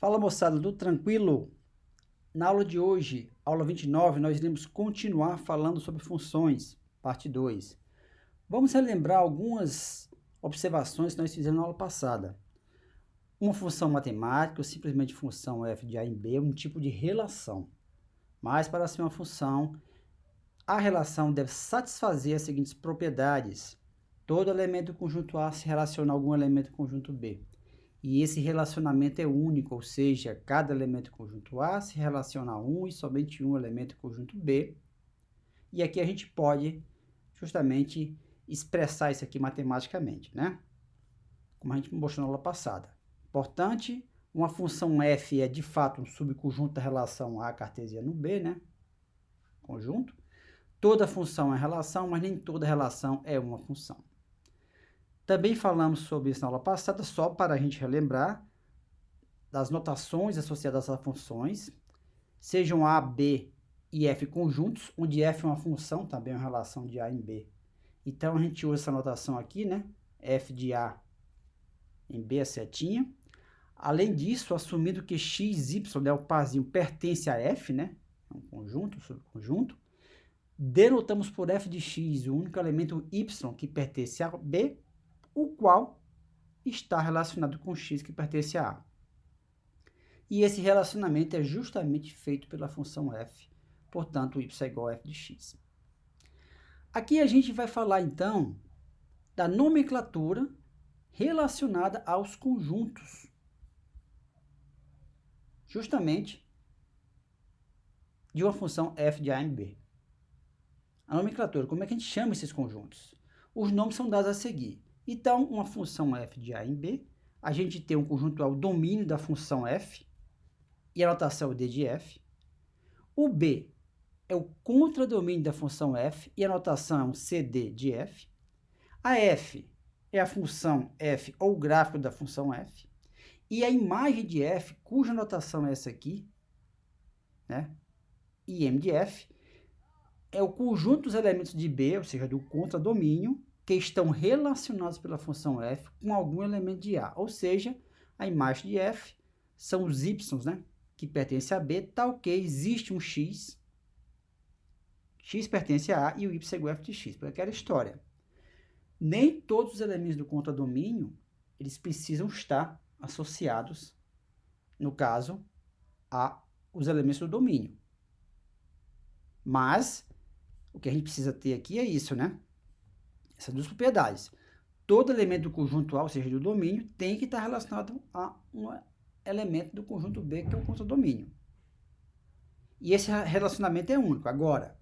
Fala moçada, tudo tranquilo? Na aula de hoje, aula 29, nós iremos continuar falando sobre funções, parte 2. Vamos relembrar algumas observações que nós fizemos na aula passada. Uma função matemática, ou simplesmente função f de a em b, é um tipo de relação. Mas para ser uma função, a relação deve satisfazer as seguintes propriedades. Todo elemento do conjunto A se relaciona a algum elemento do conjunto B. E esse relacionamento é único, ou seja, cada elemento do conjunto A se relaciona a um e somente um elemento do conjunto B. E aqui a gente pode justamente expressar isso aqui matematicamente, né? Como a gente mostrou na aula passada. Importante, uma função f é de fato um subconjunto da relação A cartesiano B, né? Conjunto. Toda função é relação, mas nem toda relação é uma função. Também falamos sobre isso na aula passada, só para a gente relembrar das notações associadas a funções, sejam A, B e F conjuntos, onde F é uma função, também é uma relação de A em B. Então, a gente usa essa notação aqui, né? F de A em B, a setinha. Além disso, assumindo que x, y, né, o parzinho, pertence a F, né? É um conjunto, subconjunto. Denotamos por F de x o único elemento y que pertence a B, o qual está relacionado com x que pertence a A. E esse relacionamento é justamente feito pela função f, portanto, y é igual a f de x. Aqui a gente vai falar, então, da nomenclatura relacionada aos conjuntos. Justamente de uma função f de a em b. A nomenclatura, como é que a gente chama esses conjuntos? Os nomes são dados a seguir. Então, uma função f de a em b, a gente tem um conjunto, é o domínio da função f, e a notação é d de f. O b é o contradomínio da função f, e a notação é um CD de f. A f é a função f ou o gráfico da função f. E a imagem de f, cuja notação é essa aqui, né? Im de f, é o conjunto dos elementos de b, ou seja, do contradomínio, que estão relacionados pela função f com algum elemento de a. Ou seja, a imagem de f são os y, né? Que pertencem a b, tal que existe um x pertence a A e o y é igual a f de x, por aquela história. Nem todos os elementos do contradomínio, eles precisam estar associados, no caso, a os elementos do domínio. Mas, o que a gente precisa ter aqui é isso, né? Essas duas propriedades. Todo elemento do conjunto A, ou seja, do domínio, tem que estar relacionado a um elemento do conjunto B, que é o contradomínio. E esse relacionamento é único. Agora,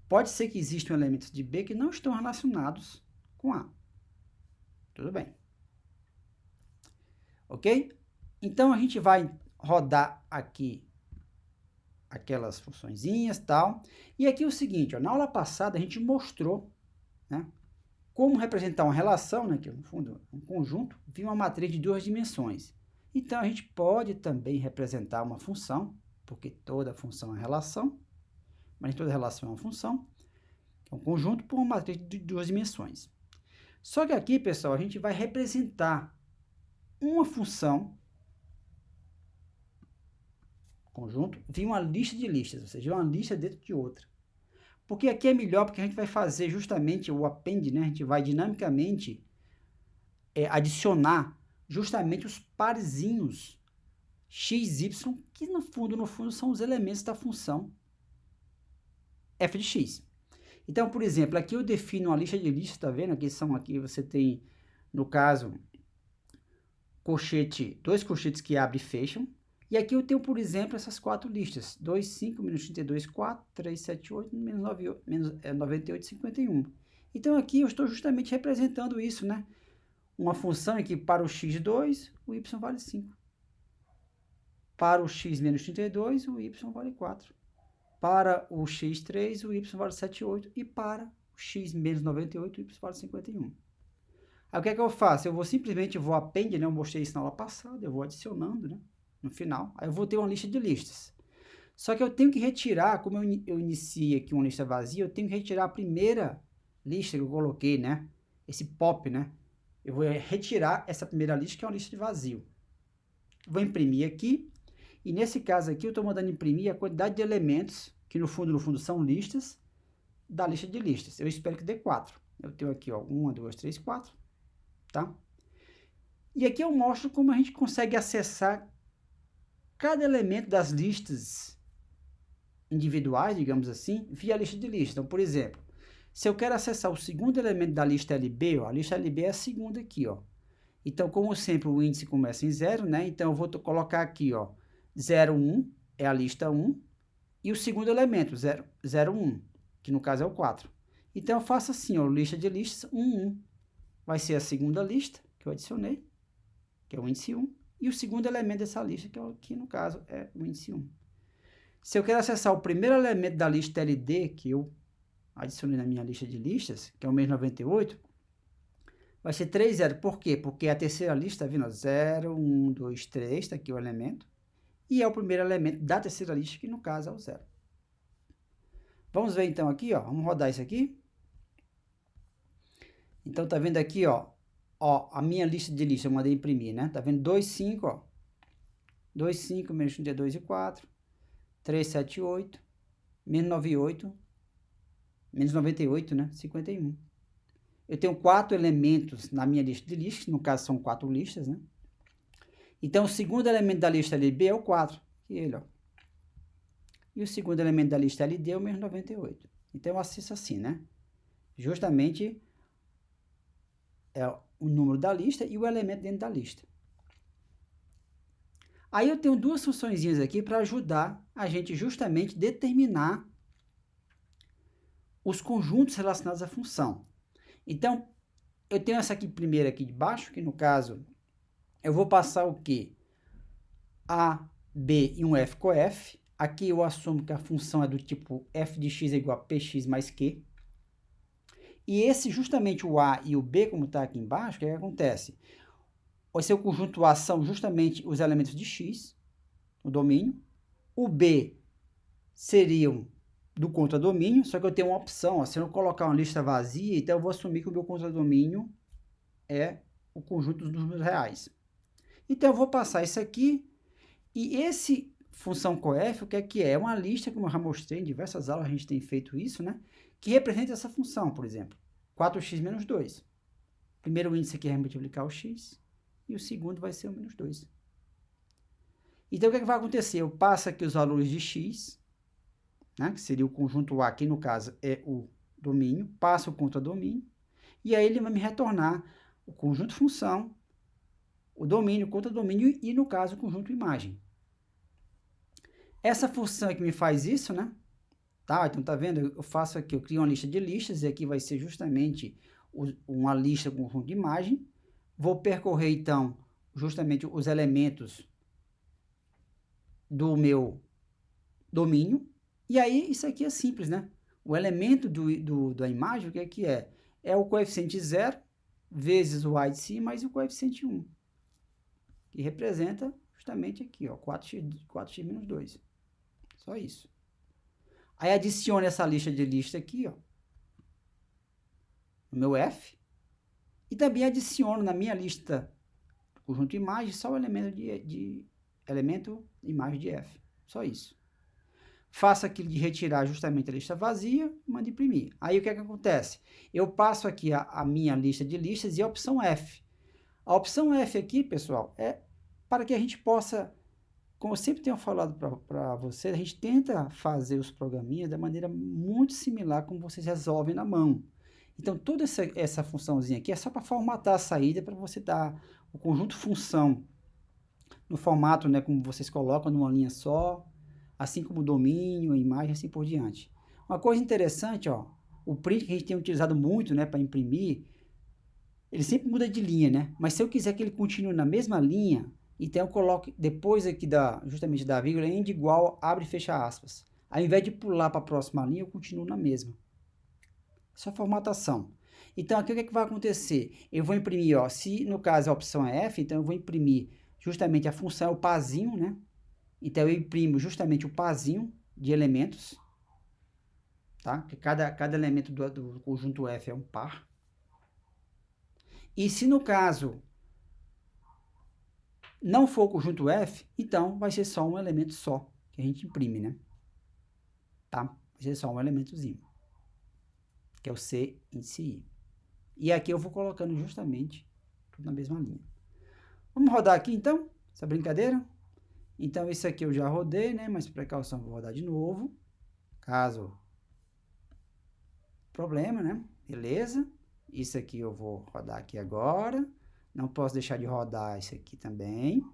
pode ser que existam elementos de B que não estão relacionados com A. Tudo bem. Ok? Então, a gente vai rodar aqui aquelas funçõezinhas e tal. E aqui é o seguinte, ó, na aula passada a gente mostrou, né, como representar uma relação, né, que no fundo é um conjunto, via uma matriz de duas dimensões. Então, a gente pode também representar uma função, porque toda função é relação, mas toda relação é uma função, é um conjunto por uma matriz de duas dimensões. Só que aqui, pessoal, a gente vai representar uma função, conjunto, via uma lista de listas, ou seja, uma lista dentro de outra. Porque aqui é melhor, porque a gente vai fazer justamente o append, né? A gente vai dinamicamente adicionar justamente os parzinhos x, y, que no fundo, são os elementos da função f de x. Então, por exemplo, aqui eu defino uma lista de listas, tá vendo? Aqui você tem, no caso, dois colchetes que abrem e fecham. E aqui eu tenho, por exemplo, essas quatro listas. 2, 5, menos 32, 4, 3, 7, 8, menos 98, 51. Então, aqui eu estou justamente representando isso, né? Uma função em que para o x2, o y vale 5. Para o x menos 32, o y vale 4. Para o x3, o y vale 7,8. E para o x menos 98, o y vale 51. Aí o que é que eu faço? Eu vou append, né? Eu mostrei isso na aula passada, eu vou adicionando, né? No final, aí eu vou ter uma lista de listas. Só que eu tenho que retirar, como eu iniciei aqui uma lista vazia, eu tenho que retirar a primeira lista que eu coloquei, né? Esse pop, né? Eu vou retirar essa primeira lista, que é uma lista de vazio. vou imprimir aqui, e nesse caso aqui eu estou mandando imprimir a quantidade de elementos, que no fundo são listas, da lista de listas. Eu espero que dê 4. Eu tenho aqui, ó, 1, 2, 3, 4, tá? E aqui eu mostro como a gente consegue acessar cada elemento das listas individuais, digamos assim, via lista de listas. Então, por exemplo, se eu quero acessar o segundo elemento da lista LB, ó, a lista LB é a segunda aqui, ó. Então, como sempre, o índice começa em 0, né? Então, eu vou colocar aqui, ó, 0, 1 é a lista 1, e o segundo elemento, 0, 0, 1, que no caso é o 4. Então, eu faço assim, ó, lista de listas 1, 1. Vai ser a segunda lista que eu adicionei, que é o índice 1, e o segundo elemento dessa lista, que no caso é o índice 1. Se eu quero acessar o primeiro elemento da lista LD, que eu adicionei na minha lista de listas, que é o mês 98, vai ser 3, 0. Por quê? Porque a terceira lista, tá vendo? 0, 1, 2, 3, está aqui o elemento. E é o primeiro elemento da terceira lista, que no caso é o 0. Vamos ver então aqui, ó. Vamos rodar isso aqui. Então, tá vendo aqui, ó. Ó, a minha lista de lista eu mandei imprimir, né? Tá vendo? 2, 5, ó. 2, 5, menos 32 e 4. 3, 7, 8. Menos 98. Menos 98, né? 51. Eu tenho 4 elementos na minha lista de listas, no caso são 4 listas, né? Então, o segundo elemento da lista LB é o 4, e ele, ó. E o segundo elemento da lista LD é o menos 98. Então, eu acesso assim, né? Justamente é o número da lista e o elemento dentro da lista. Aí eu tenho duas funçõezinhas aqui para ajudar a gente justamente determinar os conjuntos relacionados à função. Então, eu tenho essa aqui primeira aqui de baixo, que no caso, eu vou passar o quê? A, B e um F com F. Aqui eu assumo que a função é do tipo f de x é igual a px mais q. E esse, justamente o A e o B, como está aqui embaixo, o que acontece? O seu conjunto A são justamente os elementos de x, no domínio. O B seriam do contradomínio, só que eu tenho uma opção, ó, se eu colocar uma lista vazia, então eu vou assumir que o meu contradomínio é o conjunto dos números reais. Então eu vou passar isso aqui, e esse função coef, o que é que é? É uma lista, como eu já mostrei em diversas aulas, a gente tem feito isso, né? Que representa essa função, por exemplo, 4x menos 2. O primeiro índice aqui vai multiplicar o x, e o segundo vai ser o menos 2. Então o que é que vai acontecer? Eu passo aqui os valores de x, né, que seria o conjunto A, que no caso é o domínio, passo o contradomínio, e aí ele vai me retornar o conjunto função, o domínio, o contradomínio e, no caso, o conjunto imagem. Essa função que me faz isso, né? Tá, então tá vendo? Eu faço aqui, eu crio uma lista de listas, e aqui vai ser justamente uma lista com conjunto de imagem. Vou percorrer, então, justamente os elementos do meu domínio. E aí, isso aqui é simples, né? O elemento da imagem, o que é que é? É o coeficiente 0 vezes o y de si mais o coeficiente 1. Que representa justamente aqui, ó, 4x menos 2. Só isso. Aí adiciono essa lista de lista aqui, ó, no meu F. E também adiciono na minha lista do conjunto imagem só o elemento imagem de F. Só isso. Faço aquilo de retirar justamente a lista vazia e mando imprimir. Aí o que é que acontece? Eu passo aqui a minha lista de listas e a opção F. A opção F aqui, pessoal, é para que a gente possa, como eu sempre tenho falado para vocês, a gente tenta fazer os programinhas da maneira muito similar como vocês resolvem na mão. Então, toda essa funçãozinha aqui é só para formatar a saída, para você dar o conjunto função no formato, né, como vocês colocam, numa linha só, assim como o domínio, a imagem, assim por diante. Uma coisa interessante, ó, o print que a gente tem utilizado muito, né, para imprimir, ele sempre muda de linha, né? Mas se eu quiser que ele continue na mesma linha, então eu coloco depois aqui justamente da vírgula, end igual, abre e fecha aspas. Ao invés de pular para a próxima linha, eu continuo na mesma. Só formatação. Então aqui o que é que vai acontecer? Eu vou imprimir, ó, se no caso a opção é F, então eu vou imprimir justamente a função, é o parzinho, né? Então eu imprimo justamente o parzinho de elementos, tá? Que cada elemento do conjunto F é um par. E se no caso não for o conjunto F, então vai ser só um elemento só que a gente imprime, né? Tá? Vai ser só um elementozinho, que é o C índice I. E aqui eu vou colocando justamente tudo na mesma linha. Vamos rodar aqui, então, essa brincadeira? Então, isso aqui eu já rodei, né? Mas, por precaução, vou rodar de novo. Caso problema, né? Beleza. Isso aqui eu vou rodar aqui agora. Não posso deixar de rodar isso aqui também.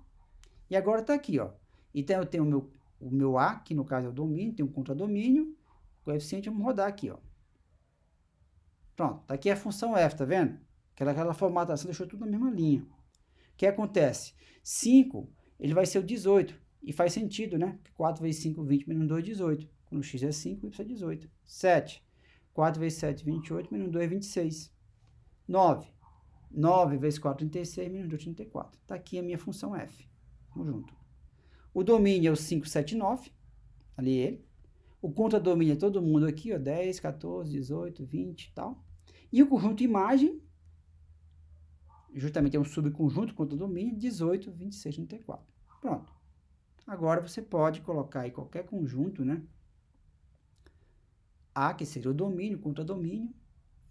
E agora tá aqui, ó. Então, eu tenho o meu A, que no caso é o domínio, tem um contradomínio. Coeficiente, vamos rodar aqui, ó. Pronto, tá aqui a função f, tá vendo? Aquela formatação deixou tudo na mesma linha. O que acontece? 5, ele vai ser o 18. E faz sentido, né? 4 vezes 5, 20, menos 2, 18. Quando x é 5, y é 18. 7. 4 vezes 7, 28, menos 2, 26. 9. 9 vezes 4, 36, menos 2, 34. Tá aqui a minha função f. Vamos junto. O domínio é o 5, 7, 9. Ali ele. O contradomínio é todo mundo aqui, ó. 10, 14, 18, 20 e tal. E o conjunto imagem, justamente é um subconjunto contradomínio, 18, 26, 34. Pronto. Agora você pode colocar aí qualquer conjunto, né? A, que seria o domínio, contradomínio,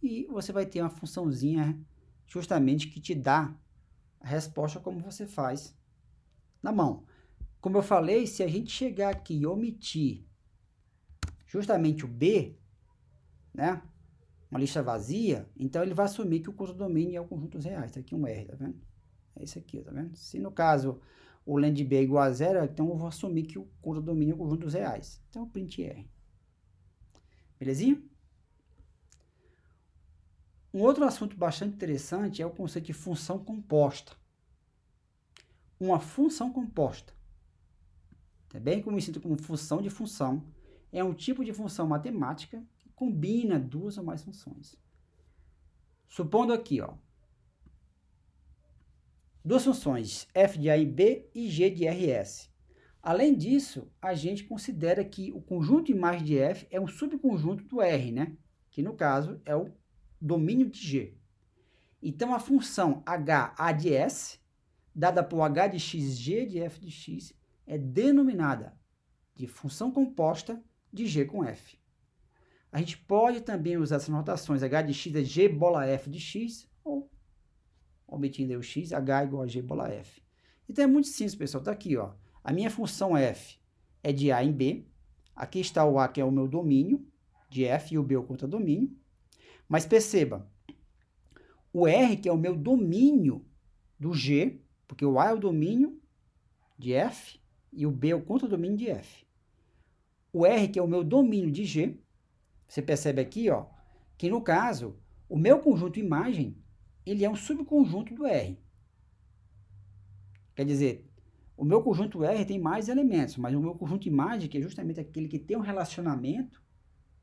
e você vai ter uma funçãozinha justamente que te dá a resposta como você faz na mão. Como eu falei, se a gente chegar aqui e omitir justamente o B, né? Uma lista vazia, então ele vai assumir que o contradomínio é o conjunto dos reais. Tá aqui um R, tá vendo? É esse aqui, tá vendo? Se no caso o len de B é igual a zero, então eu vou assumir que o contradomínio é o conjunto dos reais. Então eu print R. Belezinha? Um outro assunto bastante interessante é o conceito de função composta. Uma função composta, também conhecido como função de função, é um tipo de função matemática que combina duas ou mais funções. Supondo aqui, ó, duas funções, f de a em b e g de rs. Além disso, a gente considera que o conjunto imagem de f é um subconjunto do r, né? Que no caso é o domínio de g. Então, a função h a de s, dada por h de x, g de f de x, é denominada de função composta de g com f. A gente pode também usar essas notações, h de x é g bola f de x, ou, omitindo o x, h igual a g bola f. Então, é muito simples, pessoal. Está aqui, ó. A minha função f é de a em b. Aqui está o a, que é o meu domínio de f, e o b é o contradomínio. Mas perceba, o r, que é o meu domínio do g, porque o a é o domínio de f e o b é o contradomínio de f. O r, que é o meu domínio de g, você percebe aqui, ó, que no caso, o meu conjunto imagem, ele é um subconjunto do R. Quer dizer, o meu conjunto R tem mais elementos, mas o meu conjunto imagem, que é justamente aquele que tem um relacionamento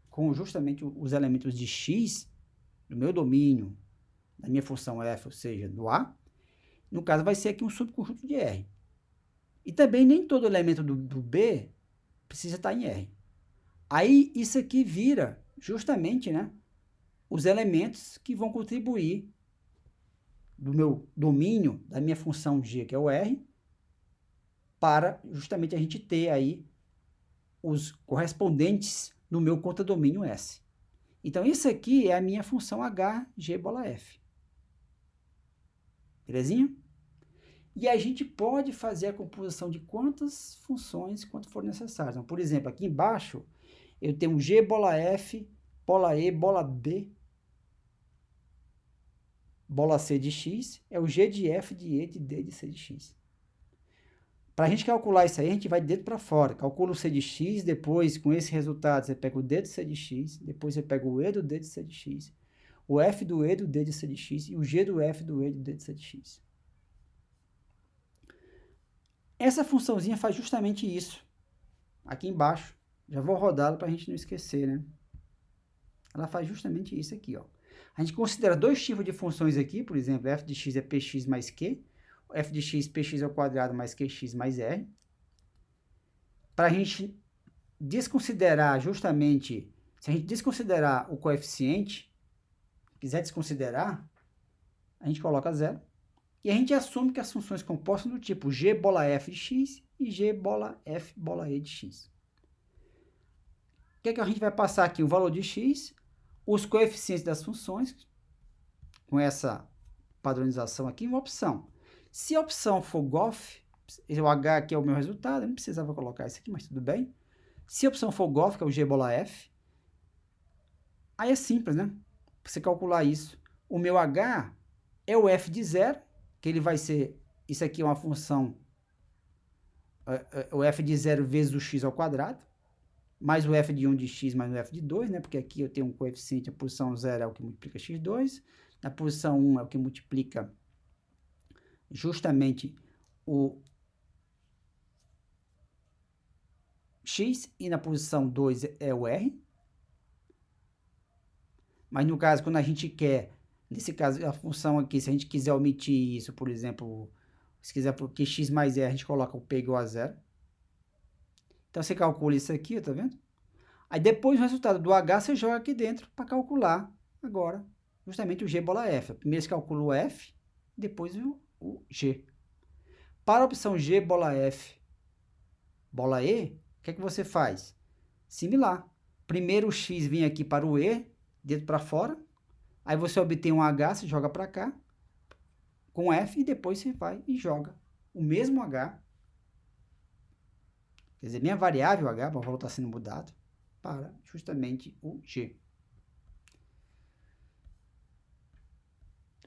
com justamente os elementos de x, do meu domínio, da minha função f, ou seja, do A, no caso vai ser aqui um subconjunto de R. E também nem todo elemento do B precisa estar em R. Aí isso aqui vira justamente, né, os elementos que vão contribuir do meu domínio, da minha função g, que é o R, para justamente a gente ter aí os correspondentes no meu contradomínio S. Então, isso aqui é a minha função h, g bola f. Belezinha? E a gente pode fazer a composição de quantas funções quanto for necessário. Então, por exemplo, aqui embaixo, eu tenho g bola f, bola e, bola b, bola c de x, é o g de f, de e, de d, de c de x. Para a gente calcular isso aí, a gente vai de dentro para fora. Calcula o c de x, depois, com esse resultado, você pega o d do c de x, depois você pega o e do d de c de x, o f do e do d de c de x e o g do f do e do d de c de x. Essa funçãozinha faz justamente isso. Aqui embaixo. Já vou rodá-la para a gente não esquecer, né? Ela faz justamente isso aqui, ó. A gente considera dois tipos de funções aqui, por exemplo, f de x é px mais q, f de x, px ao quadrado mais qx mais r. Para a gente desconsiderar justamente, se a gente desconsiderar o coeficiente, quiser desconsiderar, a gente coloca zero. E a gente assume que as funções compostas são do tipo g bola f de x e g bola f bola e de x. O que é que a gente vai passar aqui? O valor de x, os coeficientes das funções, com essa padronização aqui, uma opção. Se a opção for GOF, o H aqui é o meu resultado, eu não precisava colocar isso aqui, mas tudo bem. Se a opção for GOF, que é o g bola f, aí é simples, né? Pra você calcular isso. O meu H é o f de 0, que ele vai ser, isso aqui é uma função, o f de 0 vezes o x ao quadrado, mais o f de 1 de x mais o f de 2, né? Porque aqui eu tenho um coeficiente, a posição 0 é o que multiplica x2, na posição 1 é o que multiplica justamente o x, e na posição 2 é o r. Mas no caso, quando a gente quer, nesse caso, a função aqui, se a gente quiser omitir isso, por exemplo, se quiser porque x mais r, a gente coloca o p igual a 0. Então, você calcula isso aqui, tá vendo? Aí, depois, o resultado do h, você joga aqui dentro para calcular, agora, justamente o g bola f. Primeiro você calcula o f, depois o g. Para a opção g bola f bola e, o que é que você faz? Similar. Primeiro o x vem aqui para o e, dentro para fora. Aí você obtém um h, você joga para cá, com f, e depois você vai e joga o mesmo h. Quer dizer, minha variável h, o valor está sendo mudado, para justamente o g.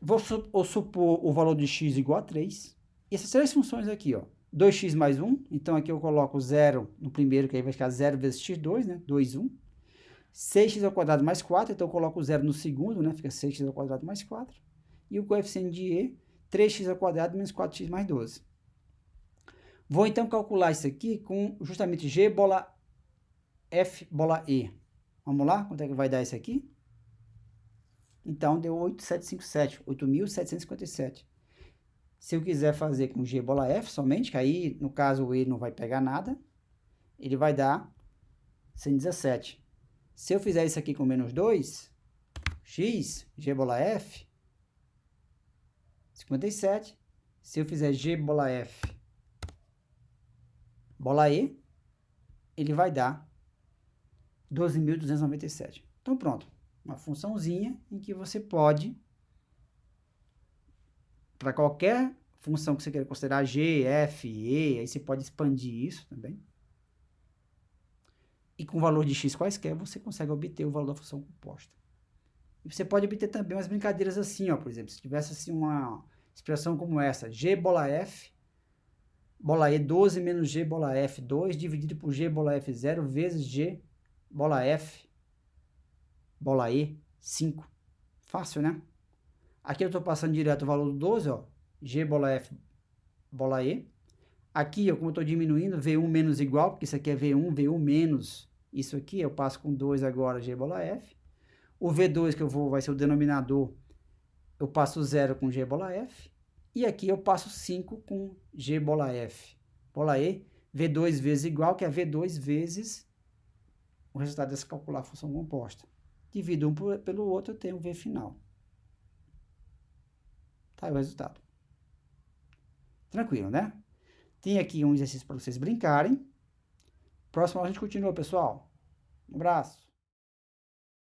Vou supor o valor de x igual a 3. E essas três funções aqui, ó, 2x mais 1, então aqui eu coloco 0 no primeiro, que aí vai ficar 0 vezes x2, né, 2, 1. 6x ao quadrado mais 4, então eu coloco 0 no segundo, né, fica 6x ao quadrado mais 4. E o coeficiente de e, 3x ao quadrado menos 4x mais 12. Vou então calcular isso aqui com justamente g bola f bola e. Vamos lá? Quanto é que vai dar isso aqui? Então, deu 8.757, 8.757. Se eu quiser fazer com g bola f somente, que aí, no caso, o e não vai pegar nada, ele vai dar 117. Se eu fizer isso aqui com menos 2, x, g bola f, 57. Se eu fizer g bola f bola e, ele vai dar 12.297. Então, pronto. Uma funçãozinha em que você pode, para qualquer função que você queira considerar, g, f, e, aí você pode expandir isso também. E com o valor de x quaisquer, você consegue obter o valor da função composta. E você pode obter também umas brincadeiras assim, ó, por exemplo, se tivesse assim uma expressão como essa, g bola f, bola e 12 menos g bola f 2 dividido por g bola f 0 vezes g bola f bola e 5. Fácil, né? Aqui eu estou passando direto o valor do 12, ó, g bola f bola e. Aqui, ó, como eu estou diminuindo, V1 menos igual, porque isso aqui é V1, V1 menos isso aqui, eu passo com 2 agora, g bola f. O V2 que eu vou, vai ser o denominador, eu passo 0 com g bola f. E aqui eu passo 5 com g bola f bola e. V2 vezes igual, que é V2 vezes o resultado dessa calcular a função composta. Divido um pelo outro, eu tenho o V final. Tá aí o resultado. Tranquilo, né? Tem aqui um exercício para vocês brincarem. Próximo a gente continua, pessoal. Um abraço.